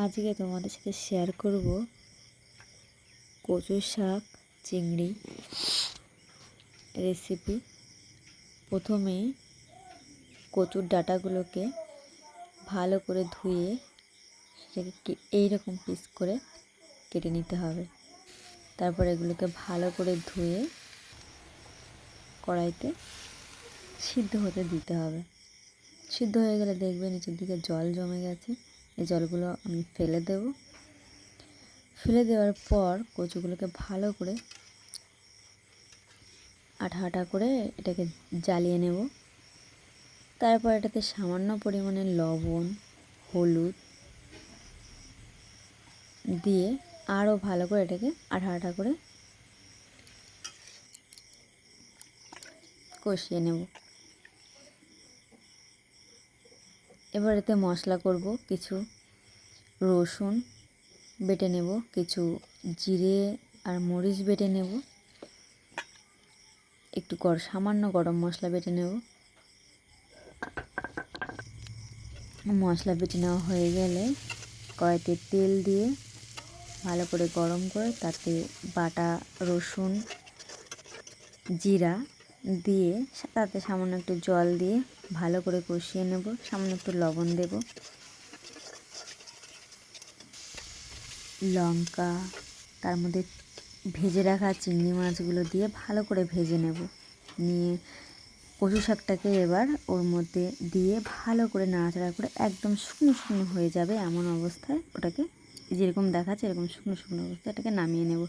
আজকে তোমাদের সাথে শেয়ার করব কচু শাক চিংড়ি রেসিপি। প্রথমে কচুর ডাঁটাগুলোকে ভালো করে ধুয়ে সেটাকে এইরকম পিস করে কেটে নিতে হবে। তারপর এগুলোকে ভালো করে ধুয়ে কড়াইতে সিদ্ধ হতে দিতে হবে। সিদ্ধ হয়ে গেলে দেখবে নিচের দিকে জল জমে গেছে। এই জলগুলো আমি ফেলে দেব। ফেলে দেওয়ার পর কচুগুলোকে ভালো করে আঠা আঠা করে এটাকে জ্বালিয়ে নেব। তারপর এটাতে সামান্য পরিমাণে লবণ, হলুদ দিয়ে আরও ভালো করে এটাকে আঠা আঠা করে কষিয়ে নেব। এবার এতে মশলা করব। কিছু রসুন বেটে নেব, কিছু জিরে আর মরিচ বেটে নেব, একটু সামান্য গরম মশলা বেটে নেব। মশলা বেটে নেওয়া হয়ে গেলে কড়াইতে তেল দিয়ে ভালো করে গরম করে তাতে বাটা রসুন জিরা দিয়ে তাতে সামান্য একটু জল দিয়ে ভালো করে কষিয়ে নেব। সামান্য একটু লবণ দেব, লঙ্কা, তার মধ্যে ভেজে রাখা চিংড়ি মাছগুলো দিয়ে ভালো করে ভেজে নেব। নিয়ে কচু শাকটাকে এবার ওর মধ্যে দিয়ে ভালো করে নাড়াচাড়া করে একদম শুকনো শুকনো হয়ে যাবে এমন অবস্থায় ওটাকে যেরকম দেখাচ্ছে এরকম শুকনো শুকনো অবস্থায় এটাকে নামিয়ে নেব।